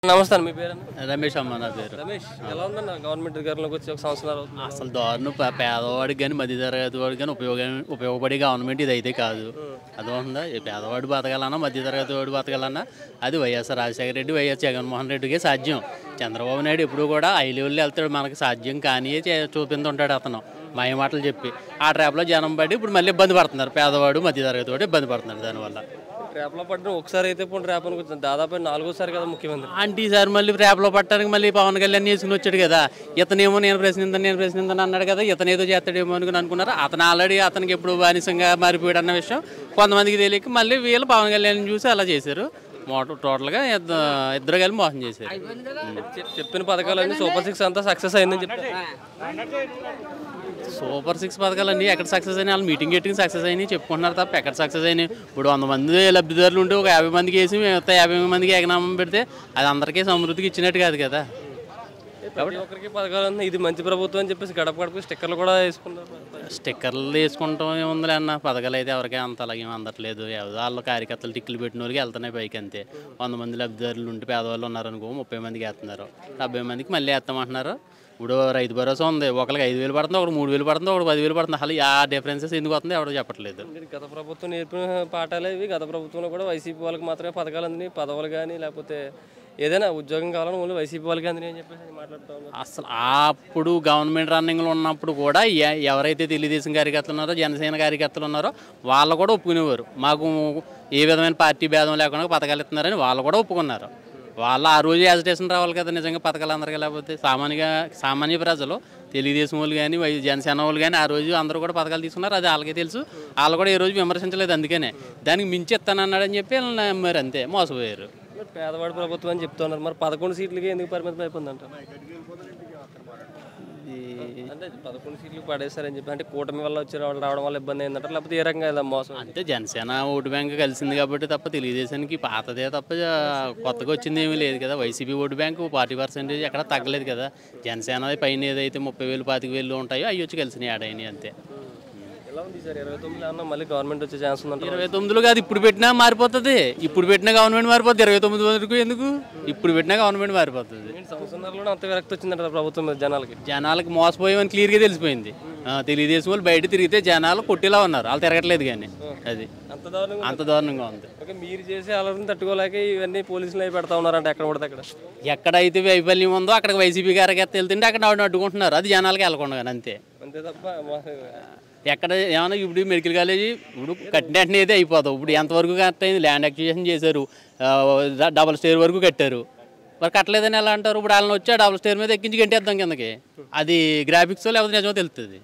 నమస్తే మీ పేరు రమేష్ అమ్మ నా పేరు. రమేష్, ఎలా ఉందన్న గవర్నమెంట్ అధికారంలోకి వచ్చి 1 సంవత్సరం అవుతుంది? అసలు దారుణం. పేదవాడికి కానీ మధ్య తరగతి వాడికి కానీ ఉపయోగపడే గవర్నమెంట్ ఇది అయితే కాదు. అదవుతుందా? పేదవాడు బతకాలన్నా మధ్య తరగతి వాడు బతకాలన్నా అది వైఎస్ఆర్ రాజశేఖర రెడ్డి, వైఎస్ జగన్మోహన్ రెడ్డికే సాధ్యం. చంద్రబాబు నాయుడు ఎప్పుడు కూడా హై లెవెల్లో వెళ్తాడు, మనకు సాధ్యం కానీ చూపించుంటాడు అతను మాయ మాటలు చెప్పి. ఆ ట్రాప్లో జనం పడి ఇప్పుడు మళ్ళీ ఇబ్బంది పడుతున్నారు. పేదవాడు మధ్య తరగతి వాడు ఇబ్బంది పడుతున్నారు దానివల్ల. ట్రాప్లో పడిన ఒకసారి అయితే పోనీ ట్రాప్ అనుకుంటుంది, దాదాపు 4వ సారి కదా ముఖ్యమంత్రి. అంటే ఈసారి మళ్ళీ ట్రాప్లో పట్టడానికి మళ్ళీ పవన్ కళ్యాణ్ చేసుకుని వచ్చాడు కదా. ఇతనేమో నేను ప్రశ్నిందని అన్నాడు కదా, ఇతను ఏదో చేస్తాడేమో అనుకుని అనుకున్నారు. అతను ఆల్రెడీ అతనికి ఎప్పుడు బానిసంగా మారిపోయాడు అన్న విషయం కొంతమందికి తెలియక మళ్ళీ వీళ్ళు పవన్ కళ్యాణ్ చూసి అలా చేశారు. టోటల్గా ఇద్దరు కలిసి మోసం చేశారు. చెప్పిన పథకాలన్నీ సూపర్ 6 అంతా సక్సెస్ అయిందని చెప్తారు. సూపర్ 6 పథకాలన్నీ ఎక్కడ సక్సెస్ అయినాయి? వాళ్ళు మీటింగ్ పెట్టి సక్సెస్ అయినాయి చెప్పుకుంటున్నారు తప్ప ఎక్కడ సక్సెస్ అయినాయి? ఇప్పుడు 100 మంది లబ్ధిదారులు ఉంటే ఒక 50 మందికి వేసి మిగతా 50 మందికి ఏకనామం పెడితే అది అందరికీ సమృద్ధికి ఇచ్చినట్టు కాదు కదా. ప్రతి ఒక్కరికి పథకాలు ఉన్నాయి, ఇది మంచి ప్రభుత్వం అని చెప్పేసి గడప గడప స్టిక్కర్లు కూడా వేసుకున్నారు. స్టిక్కర్లు వేసుకుంటాం ఏముందిలే అన్న, పథకాలు అయితే ఎవరికీ అంత అలాగే అందట్లేదు. వాళ్ళ కార్యకర్తలు టిక్కులు పెట్టిన వాళ్ళకి వెళ్తున్నాయి పైకి అంతే. 100 మంది లబ్ధిదారులు ఉంటే పేదవాళ్ళు ఉన్నారనుకో 30 మందికి వేస్తున్నారు, 70 మందికి మళ్ళీ వేస్తామంటున్నారు. ఇప్పుడు రైతు భరోసా ఉంది, ఒకరికి 5,000 పడుతుంది, ఒకటి 3,000 పడుతుంది, ఒకటి 10,000 పడుతుంది. అసలు ఆ డిఫరెన్సెస్ ఎందుకు వస్తుంది ఎవడో చెప్పట్లేదు. గత ప్రభుత్వం నేర్పిన పాఠాలు ఇవి. గత ప్రభుత్వంలో కూడా వైసీపీ వాళ్ళకి మాత్రమే పథకాలు అందినాయి, పదవులు కానీ లేకపోతే ఏదైనా ఉద్యోగం కావాలని ఓన్లీ వైసీపీ వాళ్ళకి అందినాయి అని చెప్పేసి మాట్లాడుతూ ఉన్నారు. అసలు అప్పుడు గవర్నమెంట్ రన్నింగ్లో ఉన్నప్పుడు కూడా ఎవరైతే తెలుగుదేశం కార్యకర్తలు ఉన్నారో జనసేన కార్యకర్తలు ఉన్నారో వాళ్ళు కూడా ఒప్పుకునేవారు. మాకు ఏ విధమైన పార్టీ భేదం లేకుండా పథకాలు ఇస్తున్నారని వాళ్ళు కూడా ఒప్పుకున్నారు. వాళ్ళు ఆ రోజు యాజిటేషన్ రావాలి కదా నిజంగా పథకాలు అందరికీ. లేకపోతే సామాన్య ప్రజలు తెలుగుదేశం వాళ్ళు కానీ జనసేన వాళ్ళు కానీ ఆ రోజు అందరూ కూడా పథకాలు తీసుకున్నారు, అది వాళ్ళకే తెలుసు. వాళ్ళు కూడా ఏ రోజు విమర్శించలేదు. అందుకనే దానికి మించి ఇస్తానన్నాడని చెప్పి వాళ్ళు నమ్మారు, అంతే మోసపోయారు. పేదవాడి ప్రభుత్వం అని చెప్తున్నారు, మరి 11 సీట్లకి ఎందుకు పరిమితం అయిపోయిందంట? అంటే 11 సీట్లు పడేశారని చెప్పి, అంటే కూటమి వల్ల వచ్చి రావడం వల్ల ఇబ్బంది అయిందంటారు, లేకపోతే ఏ రకంగా మోసం? అంటే జనసేన ఓటు బ్యాంక్ కలిసింది కాబట్టి తప్ప తెలుగుదేశానికి పాతదే తప్ప కొత్తగా వచ్చింది ఏమీ లేదు కదా. వైసీపీ ఓటు బ్యాంకు 40% ఎక్కడ తగ్గలేదు కదా. జనసేన పైన ఏదైతే 30,000 25,000 ఉంటాయో అవి వచ్చి కలిసినాయి ఆడైనాయి అంతే. ఎలా ఉంది సార్ 29లో అన్న మళ్ళీ గవర్నమెంట్ వచ్చే ఛాన్స్ ఉందంటే? 29లో కాదు, ఇప్పుడు పెట్టినా మారిపోతుంది. ఇప్పుడు పెట్టినా గవర్నమెంట్ మారిపోతుంది. 29 వరకు ఎందుకు? ఇప్పుడు పెట్టినా గవర్నమెంట్ మారిపోతుంది. సంవత్సరాల్లో అంత విరక్తి వచ్చిందంట ప్రభుత్వం జనాలకి మోసపోయామని క్లియర్గా తెలిసిపోయింది. తెలుగుదేశం వాళ్ళు బయట తిరిగితే జనాలు కొట్టేలా ఉన్నారు, వాళ్ళు తిరగట్లేదు కానీ. అది అంత దారుణంగా ఉంది. మీరు చేసే అలర్ని తట్టుకోలేక ఇవన్నీ పోలీసులు అయి పెడతా ఉన్నారంటే ఎక్కడ పడితే అక్కడ. ఎక్కడైతే వైఫల్యం ఉందో అక్కడికి వైసీపీ కార్యకర్త వెళ్తుంటే అక్కడ అడ్డుకుంటున్నారు, అది జనాలకి వెళ్ళకుండా అంతే. అంతే తప్ప ఎక్కడ ఏమన్నా ఇప్పుడు మెడికల్ కాలేజీ ఇప్పుడు కట్టినట్టునే అయితే అయిపోతాం. ఇప్పుడు ఎంతవరకు కరెక్ట్ అయింది? ల్యాండ్ అక్విజిషన్ చేశారు, డబుల్ స్టేర్ వరకు కట్టారు, మరి కట్టలేదని ఎలా అంటారు? ఇప్పుడు వాళ్ళని వచ్చి డబుల్ స్టేర్ మీద ఎక్కించి గంటేద్దాం కిందకి, అది గ్రాఫిక్స్ లేకపోతే నిజమో తెలుస్తుంది.